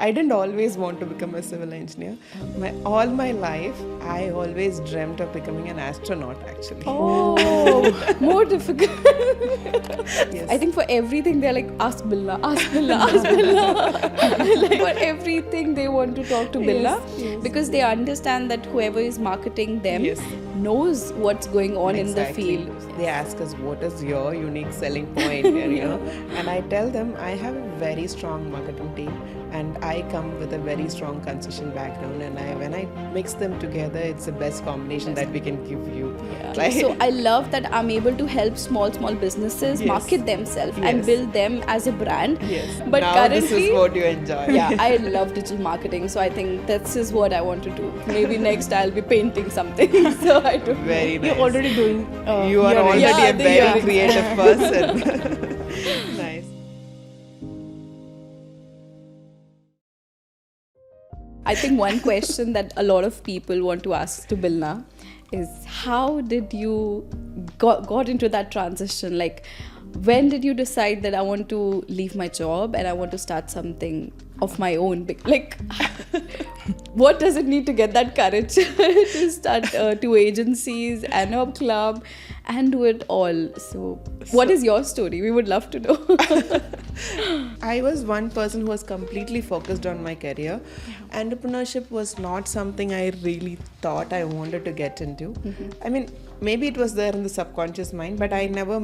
I didn't always want to become a civil engineer. All my life, I always dreamt of becoming an astronaut, actually. Oh, more difficult. Yes. I think for everything, they're like, ask Bilna, ask Bilna, ask Bilna. Like, for everything, they want to talk to Bilna yes. because they understand that whoever is marketing them Yes. knows what's going on in the Exactly. field. They ask us, what is your unique selling point here, you know? And I tell them, I have a very strong marketing team and I come with a very strong concession background, and when I mix them together, it's the best combination that we can give you. Yeah. Right? So I love that I'm able to help small businesses Yes. market themselves and Yes. build them as a brand. Yes. But now currently, this is what you enjoy. yeah, I love digital marketing, so I think this is what I want to do. Maybe next I'll be painting something. So I don't Very know. nice. You're already doing. You are already Yeah, a the very earrings. creative person. Nice. I think one question that a lot of people want to ask to Bilna is, how did you got into that transition? Like, when did you decide that I want to leave my job and I want to start something of my own? Like, what does it need to get that courage to start two agencies and a club and do it all? So what is your story? We would love to know. I was one person who was completely focused on my career. Entrepreneurship was not something I really thought I wanted to get into. I mean, maybe it was there in the subconscious mind, but I never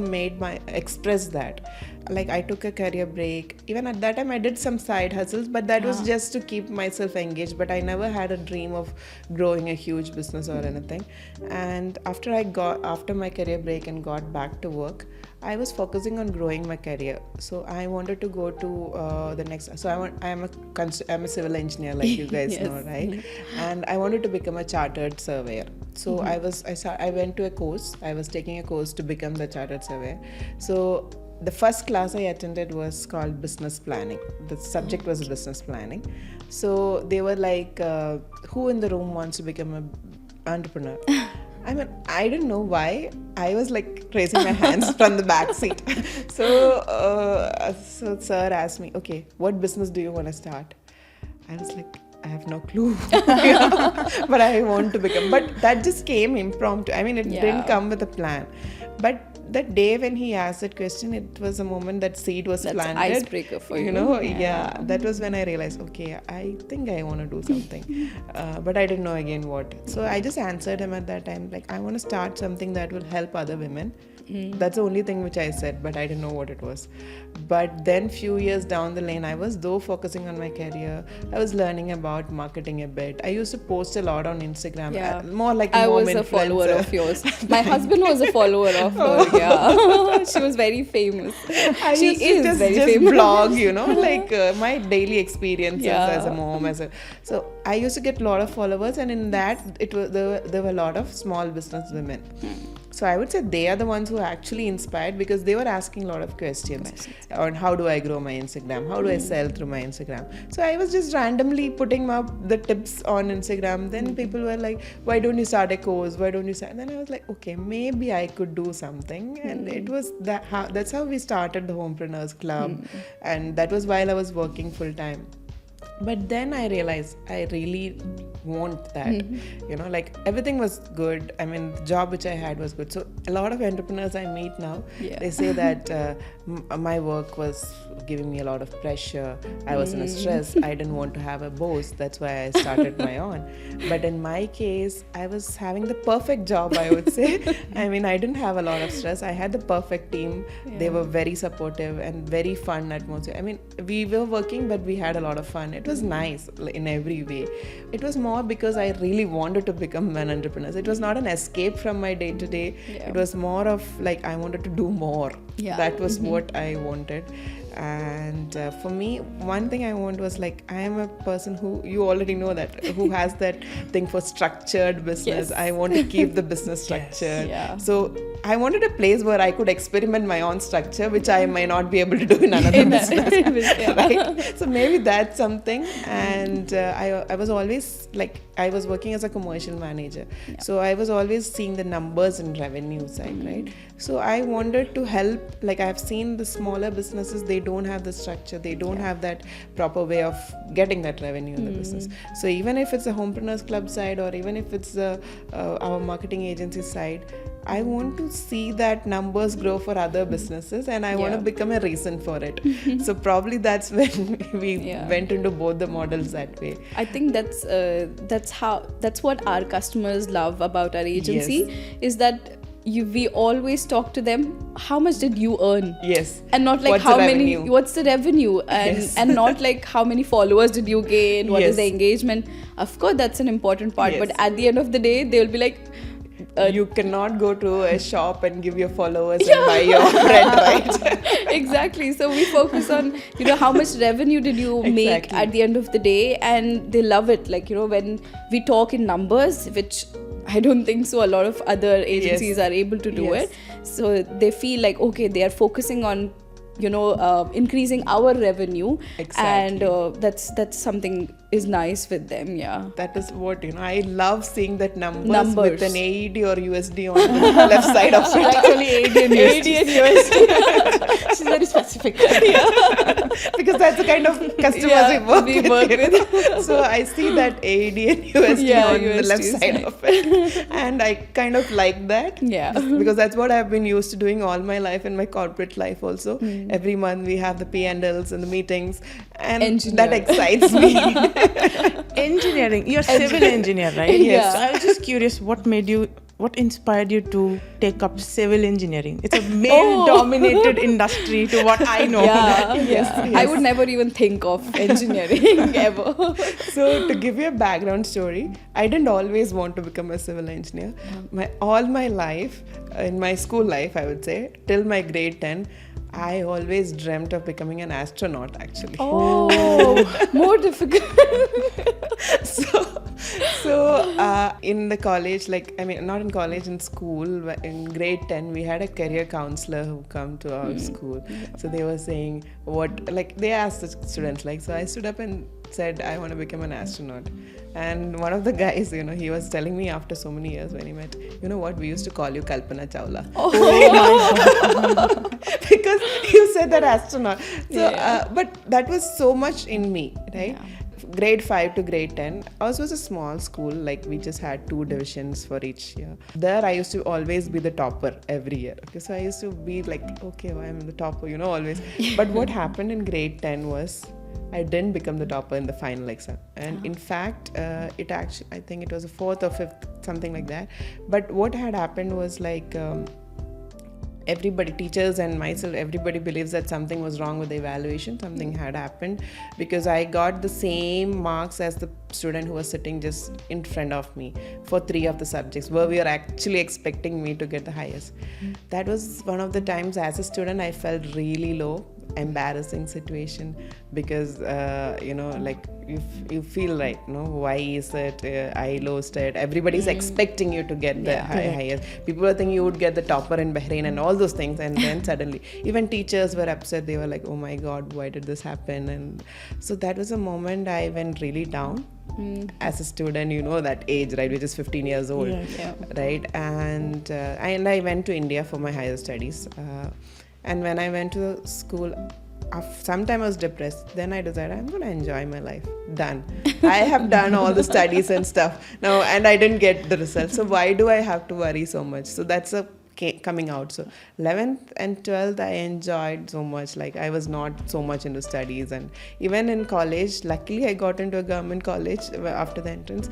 express that. Like, I took a career break. Even at that time, I did some side hustles, but that was just to keep myself engaged. But I never had a dream of growing a huge business or anything. And after my career break and got back to work, I was focusing on growing my career. So I wanted to go to the next. So I'm a civil engineer, like you guys Yes. know, right? And I wanted to become a chartered surveyor. So I went to a course. I was taking a course to become the chartered surveyor. So the first class I attended was called business planning. The subject was business planning. So they were like, who in the room wants to become an entrepreneur? I mean, I didn't know why. I was like raising my hands from the back seat. So sir asked me, okay, what business do you want to start? I was like, I have no clue. But I want to become. But that just came impromptu. I mean, it didn't come with a plan. But that day when he asked that question, it was a moment that seed was That's planted. an icebreaker for you. You know, yeah. That was when I realized, okay, I think I want to do something. But I didn't know again what. So I just answered him at that time, like, I want to start something that will help other women. That's the only thing which I said, but I didn't know what it was. But then few years down the lane, I was focusing on my career. I was learning about marketing a bit. I used to post a lot on Instagram. Yeah. More like I mom was a follower influencer. of yours. My husband was a follower of her. Yeah, she was very famous. I She used to is just very famous. blog, you know, like my daily experiences Yeah. as a mom, so I used to get a lot of followers, and in that there were a lot of small business women. So I would say they are the ones who actually inspired, because they were asking a lot of questions on how do I grow my Instagram, how do I sell through my Instagram. So I was just randomly putting up the tips on Instagram. Then people were like, why don't you start a course? Why don't you start? And then I was like, okay, maybe I could do something. And it was that's how we started the Homepreneurs Club. And that was while I was working full time. But then I realized I really want that. You know, like, everything was good. I mean, the job which I had was good. So a lot of entrepreneurs I meet now, they say that my work was giving me a lot of pressure. I was in a stress. I didn't want to have a boss. That's why I started my own. But in my case, I was having the perfect job, I would say. I mean, I didn't have a lot of stress. I had the perfect team. They were very supportive and very fun atmosphere. I mean, we were working, but we had a lot of fun. It was nice in every way. It was more because I really wanted to become an entrepreneur. It was not an escape from my day-to-day. It was more of like, I wanted to do more. That was what I wanted. And for me, one thing I want was, like, I am a person who, you already know that, who has that thing for structured business. I want to keep the business structured. Yeah. So I wanted a place where I could experiment my own structure, which I might not be able to do in another business. Right? So maybe that's something. And I was always like, I was working as a commercial manager. Yeah. So I was always seeing the numbers and revenue side, right? So I wanted to help, like I've seen the smaller businesses, they don't have the structure, they don't have that proper way of getting that revenue in the business. So even if it's a Homepreneurs Club side, or even if it's our marketing agency side, I want to see that numbers grow for other businesses, and I want to become a reason for it. So probably that's when we went into both the models that way. I think that's what our customers love about our agency, is that we always talk to them, how much did you earn? Yes. And not like what's the revenue? And not like how many followers did you gain? What is the engagement? Of course, that's an important part. But at the end of the day, they'll be like, you cannot go to a shop and give your followers and buy your bread, right? Exactly. So we focus on, how much revenue did you make at the end of the day, and they love it. Like, when we talk in numbers, which I don't think so a lot of other agencies are able to do it. So they feel like, okay, they are focusing on, increasing our revenue. Exactly. And that's something is nice with them. That is what I love, seeing that numbers with an AED or USD on the left side of it. Actually AED and USD. She's very specific. Because that's the kind of customers we work with. So I see that AED and USD on the left side of it, and I kind of like that. Because that's what I've been used to doing all my life, in my corporate life also. Every month we have the P&Ls and the meetings, and that excites me. Engineering, you're civil engineer, right? Yes. So I was just curious, what inspired you to take up civil engineering? It's a male-dominated industry, to what I know. Yes. I would never even think of engineering ever. So to give you a background story, I didn't always want to become a civil engineer. All my life, in my school life, I would say, till my grade 10, I always dreamt of becoming an astronaut, actually. Oh, more difficult. So in the college, not in college, in school, in grade 10, we had a career counselor who come to our school. So they were saying they asked the students, so I stood up and said, I want to become an astronaut. And one of the guys, he was telling me after so many years when he met, what, we used to call you Kalpana Chawla. Oh my God. Because you said that astronaut. So, but that was so much in me, right? Grade 5 to grade 10, ours was a small school, we just had 2 divisions for each year. There I used to always be the topper every year. Okay, so I used to be okay, I'm the topper, always. But what happened in grade 10 was, I didn't become the topper in the final exam. And in fact, I think it was a 4th or 5th, something like that. But what had happened was everybody, teachers and myself, everybody believes that something was wrong with the evaluation. Something had happened, because I got the same marks as the student who was sitting just in front of me for 3 of the subjects, where we were actually expecting me to get the highest. That was one of the times as a student I felt really low, embarrassing situation, because you feel why is it I lost it? Everybody's expecting you to get the highest. People were thinking you would get the topper in Bahrain and all those things, and then suddenly even teachers were upset. They were like, oh my God, why did this happen? And so that was a moment I went really down. As a student, that age, right, which is 15 years old, right? And I went to India for my higher studies. And when I went to school, sometime I was depressed. Then I decided I'm going to enjoy my life. Done. I have done all the studies and stuff now, and I didn't get the results. So why do I have to worry so much? So that's coming out. So 11th and 12th I enjoyed so much. I was not so much into studies, and even in college, luckily I got into a government college after the entrance.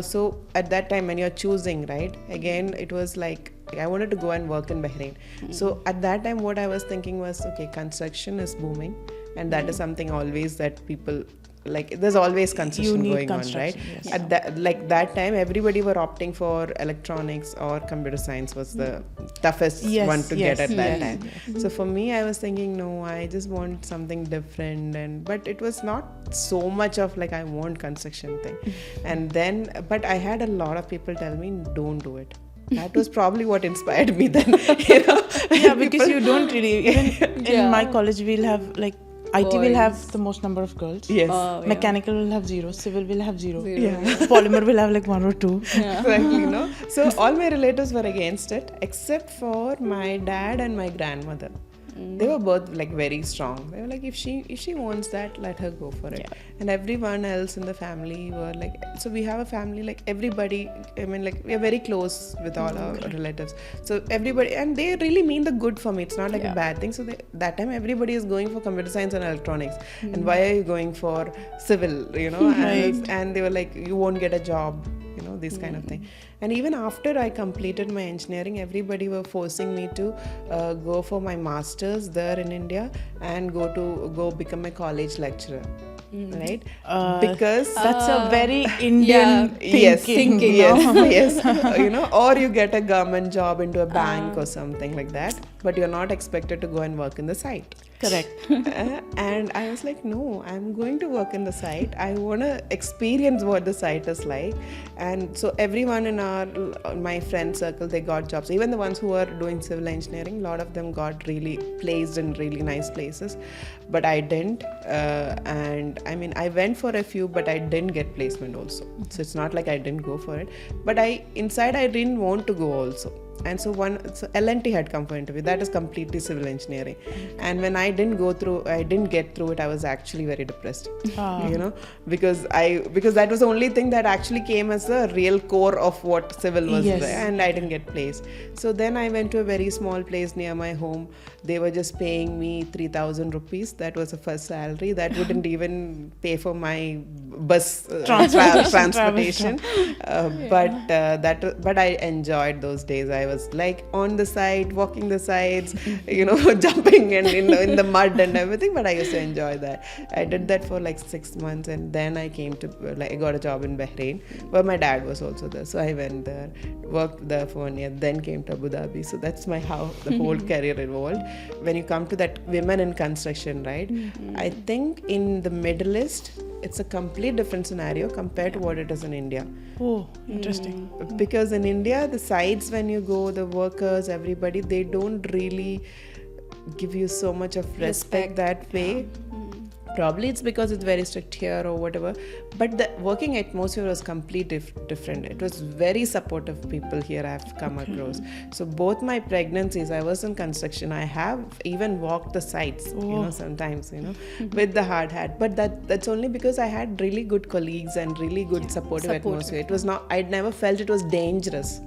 So at that time when you're choosing, right, again it was I wanted to go and work in Bahrain. So at that time what I was thinking was, okay, construction is booming, and that is something always that people there's always construction going on, right? Yes. At that time everybody were opting for electronics, or computer science was the toughest one to get at that time. So for me, I was thinking, no, I just want something different, but it was not so much of I want construction thing. And then, but I had a lot of people tell me, don't do it. That was probably what inspired me then. You know? Yeah, because you don't really, even Yeah. in my college, we'll have like, IT will have Boys. the most number of girls. Yes. Oh, yeah. Mechanical will have 0, civil will have 0. Zero, Yeah. Polymer will have like 1 or 2. Yeah. Exactly, you know. So all my relatives were against it, except for my dad and my grandmother. They were both like very strong. They were like, if she wants that, let her go for it. And everyone else in the family were like, so we have a family like everybody. I mean, like we are very close with all our relatives. So everybody, and they really mean the good for me. It's not like a bad thing. So that time everybody is going for computer science and electronics. And why are you going for civil? You know, and they were like, you won't get a job. You know, this kind of thing. And even after I completed my engineering, everybody were forcing me to go for my masters there in India and go become a college lecturer, right? Because That's a very Indian thinking. yes, you know, or you get a government job into a bank or something like that, but you're not expected to go and work in the site. Correct. And I was like, no, I'm going to work in the site. I want to experience what the site is like. And so everyone in my friend circle, they got jobs. Even the ones who were doing civil engineering, a lot of them got really placed in really nice places. But I didn't. And I mean, I went for a few, but I didn't get placement also. So it's not like I didn't go for it. But inside I didn't want to go also. And so L&T had come for interview. That is completely civil engineering. And when I didn't get through it, I was actually very depressed. You know, because that was the only thing that actually came as the real core of what civil was there, and I didn't get placed. So then I went to a very small place near my home. They were just paying me 3,000 rupees. That was the first salary. That wouldn't even pay for my bus transportation. But I enjoyed those days. I was like on the side, walking the sides, you know, jumping and in the mud and everything. But I used to enjoy that. I did that for like 6 months, and then I I got a job in Bahrain, where my dad was also there. So I went there, worked there for 1 year, then came to Abu Dhabi. So that's how the whole career evolved. When you come to that women in construction, right? I think in the Middle East, it's a complete different scenario compared to what it is in India. Oh, interesting. Because in India, the sites, when you go, the workers, everybody, they don't really give you so much of respect that way. Probably it's because it's very strict here or whatever, but the working atmosphere was completely different. It was very supportive people here I've come across. So both my pregnancies, I was in construction. I have even walked the sites, you know, sometimes, you know, with the hard hat. But that's only because I had really good colleagues and really good supportive atmosphere. It was not, I'd never felt it was dangerous.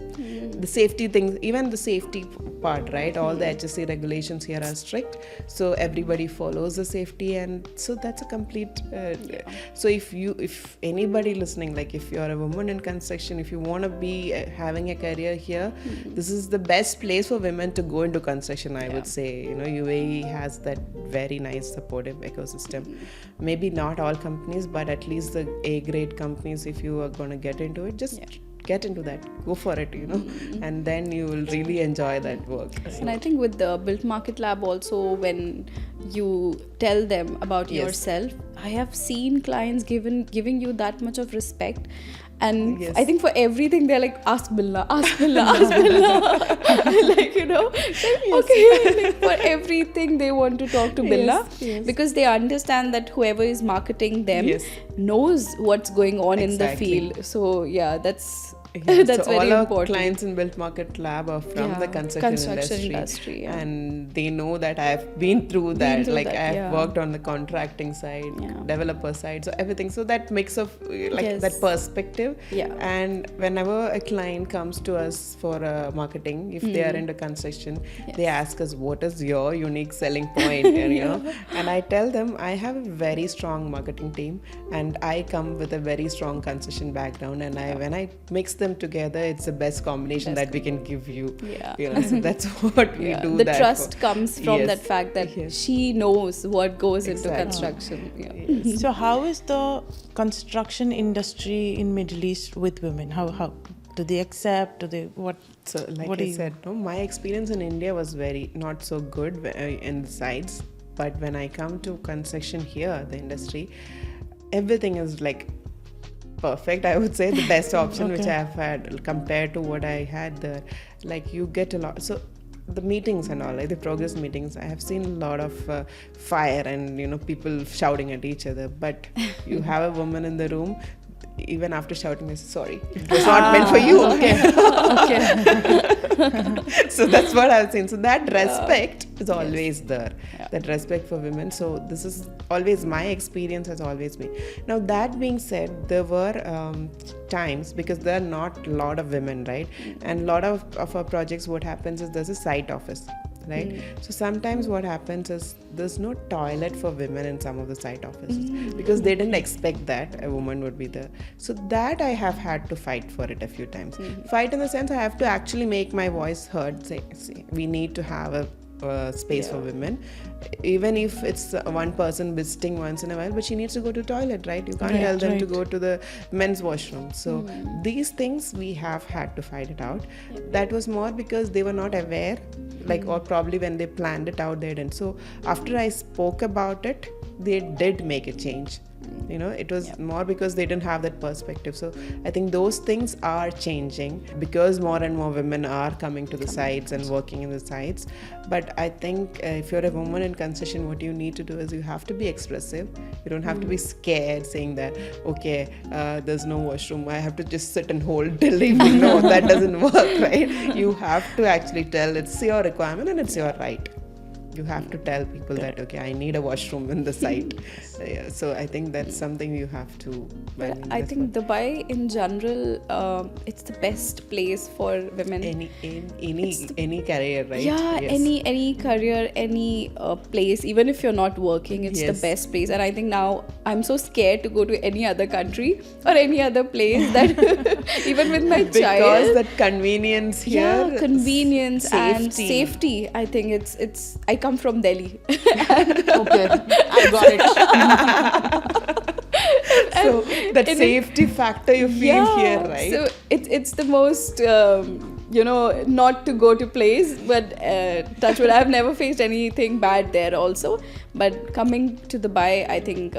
The safety things, even the safety part, right? All the HSC regulations here are strict, so everybody follows the safety, and so that's a complete. So if anybody listening, like if you're a woman in construction, if you want to be having a career here, this is the best place for women to go into construction. I would say, you know, UAE has that very nice supportive ecosystem. Maybe not all companies, but at least the A-grade companies, if you are going to get into it, just get into that, go for it, you know, and then you will really enjoy that work. And I think with the Built Market Lab also, when you tell them about yourself, I have seen clients giving you that much of respect. And I think for everything they're like, ask Bilna, ask Bilna, ask Bilna. Like, you know, okay, like for everything they want to talk to Bilna, because they understand that whoever is marketing them knows what's going on in the field. So yeah, that's that's so very all our important. clients in Built Market Lab are from the construction industry, and they know that I've been through that. I have worked on the contracting side, developer side, so everything. So that mix of that perspective. And whenever a client comes to us for marketing, if they are into construction, they ask us, what is your unique selling point? And you know, and I tell them I have a very strong marketing team, and I come with a very strong construction background, and when I mix them together, it's the best combination that we can give you. You know, so that's what we do. The trust comes from that fact that she knows what goes into construction. So how is the construction industry in Middle East with women? How do they accept? Do they what? So like I said, no, my experience in India was very not so good in the sides, but when I come to construction here, the industry, everything is like perfect. I would say the best option which Okay. I have had compared to what I had there. Like you get a lot. So the meetings and all, like the progress meetings, I have seen a lot of fire and people shouting at each other. But you have a woman in the room. Even after shouting, they say, sorry, it was not meant for you. So that's what I've seen. So that respect is always there. That respect for women. So this is always my experience, has always been. Now that being said, there were times, because there are not a lot of women, right? And a lot of our projects, what happens is there's a site office. Right? So sometimes what happens is there's no toilet for women in some of the site offices because they didn't expect that a woman would be there. So that I have had to fight for it a few times. Fight in the sense I have to actually make my voice heard. Say, we need to have a space for women, even if it's one person visiting once in a while, but she needs to go to toilet, right? You can't tell them to go to the men's washroom. So these things we have had to fight it out. That was more because they were not aware, or probably when they planned it out they didn't. So after I spoke about it, they did make a change. It was more because they didn't have that perspective. So I think those things are changing because more and more women are coming to the sites and working in the sites. But I think if you're a woman in concession, what you need to do is you have to be expressive. You don't have to be scared saying that, okay, there's no washroom, I have to just sit and hold till evening. No, that doesn't work, right? You have to actually tell it's your requirement and it's your right. You have to tell people that, okay, I need a washroom in the site. So I think that's something you have to. I think Dubai in general, it's the best place for women. Any career, right? Yeah, Yes. any career, any place, even if you're not working, it's the best place. And I think now I'm so scared to go to any other country or any other place that even with my child. Because that convenience here. Yeah, convenience and safety. I think it's. I come from Delhi. Okay, I got it. So that safety factor you feel here, right? So it's the most not to go to place, but touch wood, I've never faced anything bad there also. But coming to Dubai, I think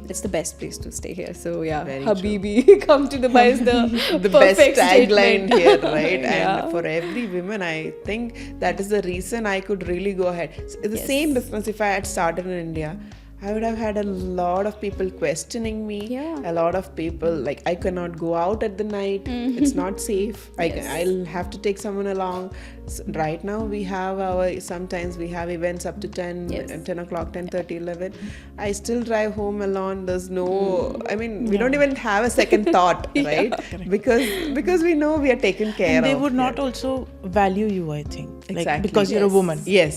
it's the best place to stay here. So yeah, Very Habibi, come to Dubai is the best perfect tagline statement. here, right? Yeah. And for every woman, I think that is the reason I could really go ahead. The same business, if I had started in India, I would have had a lot of people questioning me. Yeah. A lot of people like, I cannot go out at the night. It's not safe. I'll have to take someone along. So right now sometimes we have events up to 10 o'clock, 10:30, 11. I still drive home alone. There's no, we don't even have a second thought, right? Because we know we are taken care of. They would not also value you, I think. Exactly. Because you're a woman. Yes.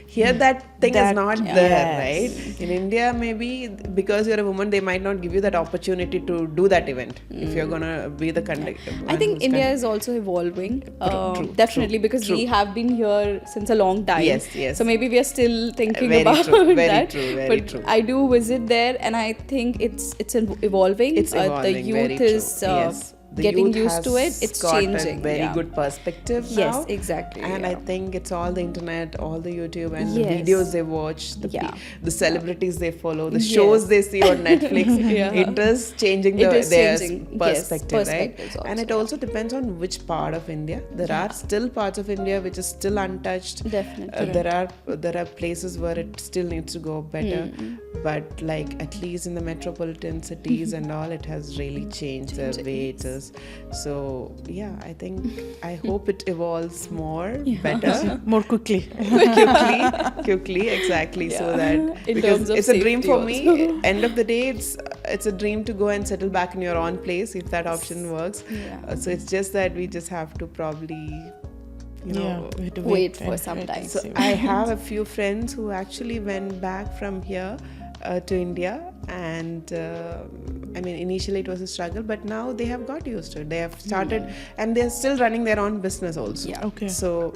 Here that thing is not there, right? In India, maybe because you're a woman, they might not give you that opportunity to do that event if you're gonna be the conductor. I think India is also evolving. Definitely, because we have been here since a long time. Yes. So maybe we are still thinking Very about true, very that. true, very but true. I do visit there, and I think it's evolving. It's evolving. The very youth true. is Yes. The getting youth used to has it. It's got changing. a very good perspective now. Yes, exactly. And yeah. I think it's all the internet, all the YouTube, and Yes. the videos they watch, the celebrities they follow, the Yes. shows they see on Netflix. It is changing their changing. perspective, Yes, right? perspectives And it also depends on which part of India. There are still parts of India which is still untouched. Definitely. There are places where it still needs to go better. But like at least in the metropolitan cities and all, it has really changed the way it is. So yeah, I hope it evolves more, better, More quickly. quickly, exactly. So that In because terms of it's a dream safety for also. me. End of the day, it's a dream to go and settle back in your own place if that option works. Yeah. So it's just that we just have to probably. We have to wait for and some wait time. and So see. I have a few friends who actually went back from here to India, and initially it was a struggle, but now they have got used to it. They have started, and they're still running their own business also. Yeah. Okay. So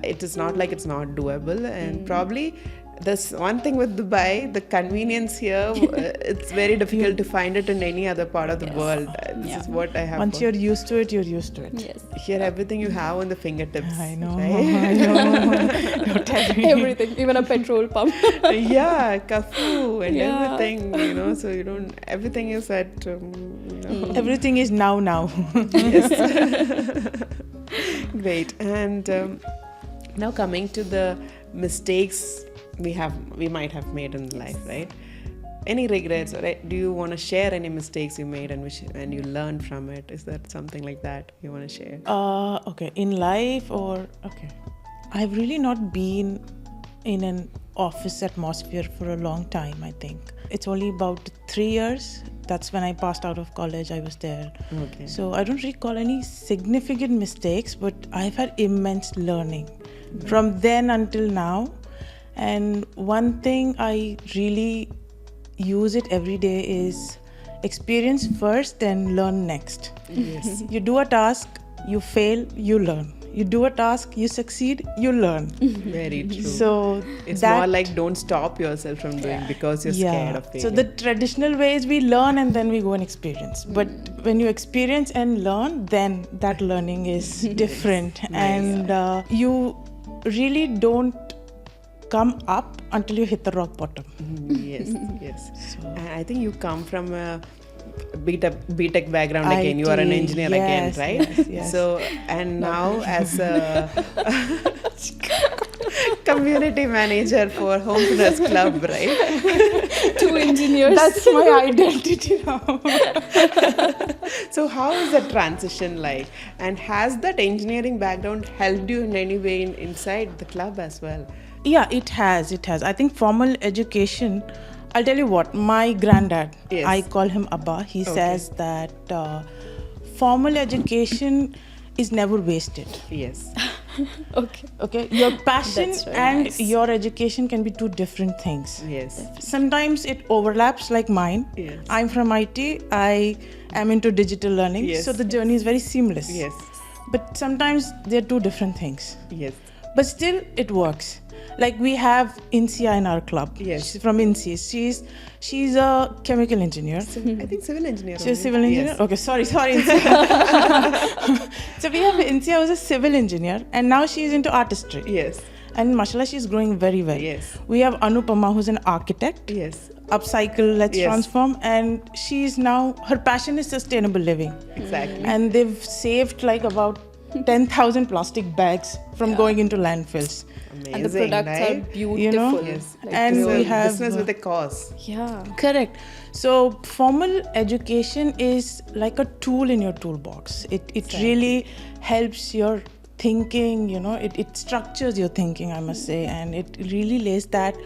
it is not like it's not doable, and probably. There's one thing with Dubai, the convenience here, it's very difficult to find it in any other part of the world. This is what I have. Once you're used to it, you're used to it. Yes. Here, everything you have on the fingertips. I know. Right? I know. Don't tell me. Everything, even a petrol pump. Yeah, kafu and Yeah. everything, so you don't, everything is at Everything is now. Great. And now coming to the mistakes we might have made in life, right? Any regrets, or do you want to share any mistakes you made and you learned from it? Is that something like that you want to share? Okay, in life I've really not been in an office atmosphere for a long time, I think. It's only about 3 years. That's when I passed out of college, I was there. Okay. So I don't recall any significant mistakes, but I've had immense learning from then until now. And one thing I really use it every day is experience first, then learn next. Yes. You do a task, you fail, you learn. You do a task, you succeed, you learn. Very true. So it's that, more like don't stop yourself from doing because you're scared of So failing. the traditional way is we learn and then we go and experience. But when you experience and learn, then that learning is different. And you really don't come up until you hit the rock bottom. Yes. And I think you come from a B.Tech background again. You are an engineer again, right? Yes. So, and now as a community manager for Homepreneurs Club, right? 2 engineers. That's my identity now. So how is the transition like? And has that engineering background helped you in any way inside the club as well? Yeah, it has. I think formal education, I'll tell you what, my granddad, Yes. I call him Abba, he says that formal education is never wasted. Yes. Okay, your passion That's very and nice. your education can be 2 different things. Yes. Sometimes it overlaps, like mine. Yes. I'm from IT, I am into digital learning, Yes. so the journey is very seamless. Yes. But sometimes they're 2 different things. Yes. But still, it works. Like we have Insia in our club. Yes. She's from Insia. She's a chemical engineer. I think civil engineer. She's a only. civil engineer? Yes. Okay, sorry, Insia. So we have Insia who's a civil engineer and now she's into artistry. Yes. And mashallah, she's growing very well. Yes. We have Anupama who's an architect. Yes. Upcycle, let's Yes. transform. And she's now, her passion is sustainable living. Exactly. And they've saved like about 10,000 plastic bags from going into landfills. Amazing, And the products right? are beautiful. You know? Yes. Like, And It's we a have business with a cause. yeah. Correct. So formal education is like a tool in your toolbox. It really helps your thinking, it structures your thinking, I must say, and it really lays that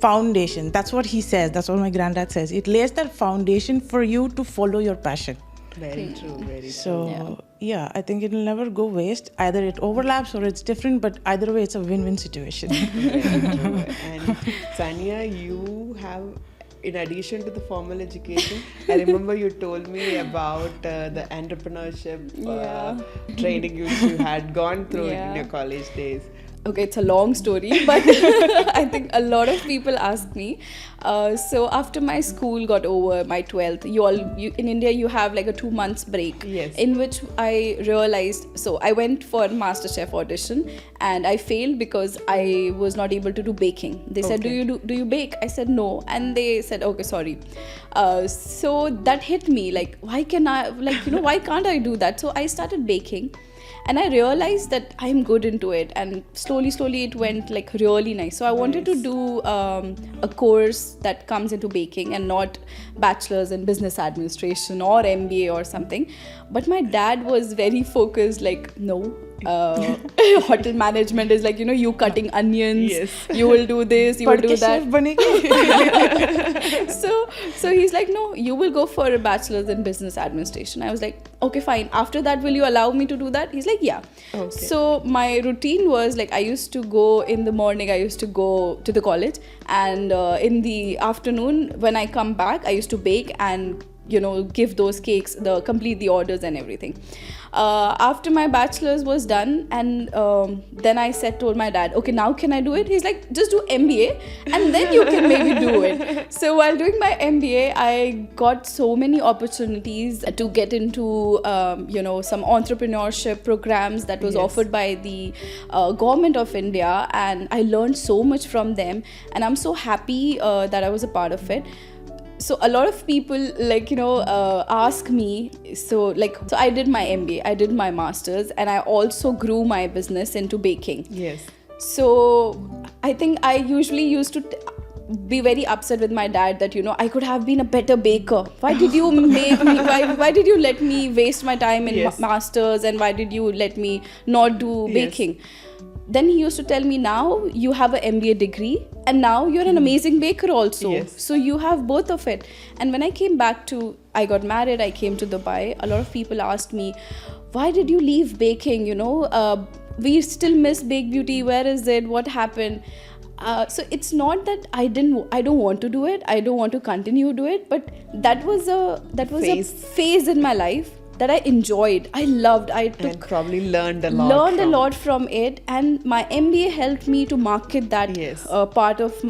foundation. That's what he says. That's what my granddad says. It lays that foundation for you to follow your passion. Very true. Very true. So yeah, I think it'll never go waste. Either it overlaps or it's different, but either way, it's a win-win situation. Very true. And Saniya, you have, in addition to the formal education, I remember you told me about the entrepreneurship training you had gone through in your college days. Okay, it's a long story, but I think a lot of people ask me. So after my school got over, my 12th, you in India you have like a 2 months break. Yes. In which I realized, so I went for MasterChef audition and I failed because I was not able to do baking. They said, do you bake? I said no, and they said, okay, sorry. So that hit me, like why can't I do that? So I started baking. And I realized that I'm good into it, and slowly it went like really nice. So I wanted to do a course that comes into baking and not bachelor's in business administration or MBA or something. But my dad was very focused, like no. Hotel management is like, you cutting onions, Yes. you will do this, you will do that. So he's like, no, you will go for a bachelor's in business administration. I was like, okay, fine. After that, will you allow me to do that? He's like, yeah. Okay. So my routine was like, I used to go in the morning, I used to go to the college, and in the afternoon when I come back, I used to bake and give those cakes, complete the orders and everything. After my bachelor's was done, and then I told my dad, okay, now can I do it? He's like, just do MBA and then you can maybe do it. So while doing my MBA, I got so many opportunities to get into some entrepreneurship programs that was offered by the government of India, and I learned so much from them, and I'm so happy that I was a part of it. So a lot of people ask me, so I did my MBA, I did my masters, and I also grew my business into baking. Yes. So I think I usually used to be very upset with my dad that I could have been a better baker. Why did you make me? Why did you let me waste my time in masters, and why did you let me not do baking? Then he used to tell me, now you have an MBA degree and now you're an amazing baker also. Yes. So you have both of it. And when I came back I got married, I came to Dubai, a lot of people asked me, why did you leave baking? We still miss Bake Beauty. Where is it? What happened? So it's not that I don't want to do it. I don't want to continue to do it. But that was a phase in my life that I enjoyed. I loved. And probably learned a lot from it. And my MBA helped me to market that part of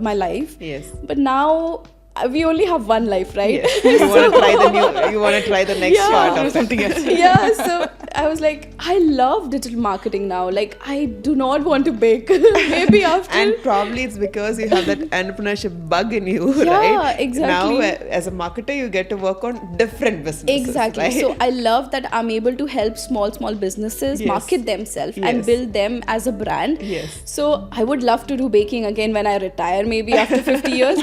my life. Yes. But now we only have one life, right? Yes. You want to try the next part of something else. Yeah, so I was like, I love digital marketing now. Like, I do not want to bake. Maybe after. And probably it's because you have that entrepreneurship bug in you, right? Yeah, exactly. Now, as a marketer, you get to work on different businesses. Exactly. Right? So I love that I'm able to help small businesses market themselves and build them as a brand. Yes. So I would love to do baking again when I retire, maybe after 50 years.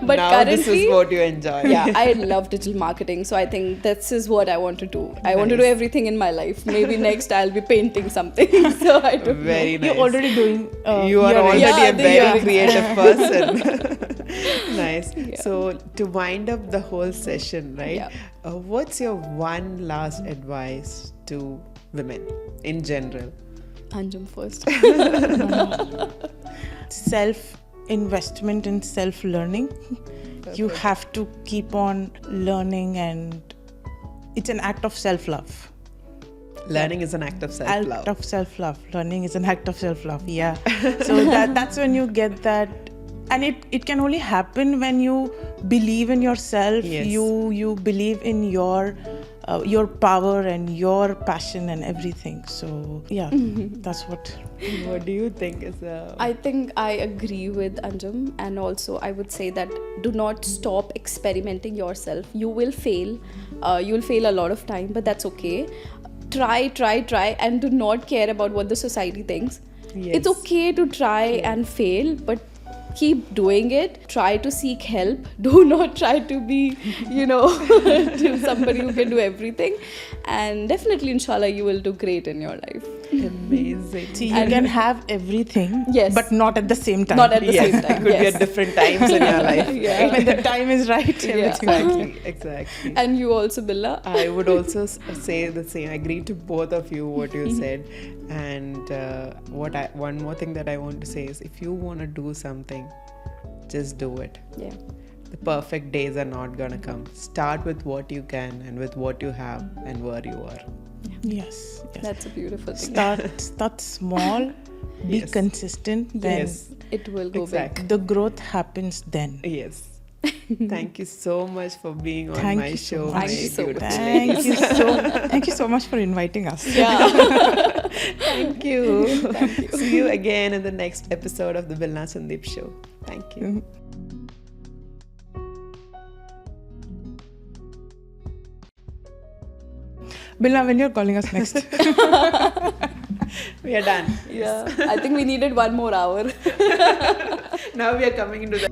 But now currently, this is what you enjoy. Yeah, I love digital marketing. So I think this is what I want to do. I want to do everything in my life. Maybe next I'll be painting something. So I don't know. Very nice. You're already doing. You are already a very creative person. Nice. Yeah. So to wind up the whole session, right? Yeah. What's your one last advice to women in general? Anjum first. Self-investment in self-learning. You have to keep on learning, and it's an act of self-love. Learning is an act of self-love. Act of self-love. Learning is an act of self-love. Yeah. So that's when you get that, and it can only happen when you believe in yourself. Yes. You believe in your power and your passion and everything. So yeah, that's what. What do you think is I think I agree with Anjum, and also I would say that do not stop experimenting yourself. You will fail. You'll fail a lot of time, but that's okay. Try, and do not care about what the society thinks. Yes. It's okay to try and fail, but keep doing it. Try to seek help. Do not try to be, somebody who can do everything. And definitely, inshallah, you will do great in your life. amazing? See, you can have everything, Yes. but not at the same time. Not at the same time. Could be Yes. at different times in your life. Yeah. When the time is right, everything. Exactly. And you also, Bilna? I would also say the same. I agree to both of you what you said. And one more thing that I want to say is, if you want to do something, just do it. Yeah. The perfect days are not gonna come. Start with what you can and with what you have and where you are. Yes. That's a beautiful thing. Start small, be Yes. consistent, then Yes. It will go Exactly. big. the growth happens then. Yes. Thank you so much for being on Thank my you so show. much. my Thank you so beautiful much. ladies. Thank you so much for inviting us. Yeah. Thank you. See you again in the next episode of the Bilna Sandeep Show. Thank you. Bilna, when you're calling us next? We are done. Yeah. I think we needed 1 more hour. Now we are coming into the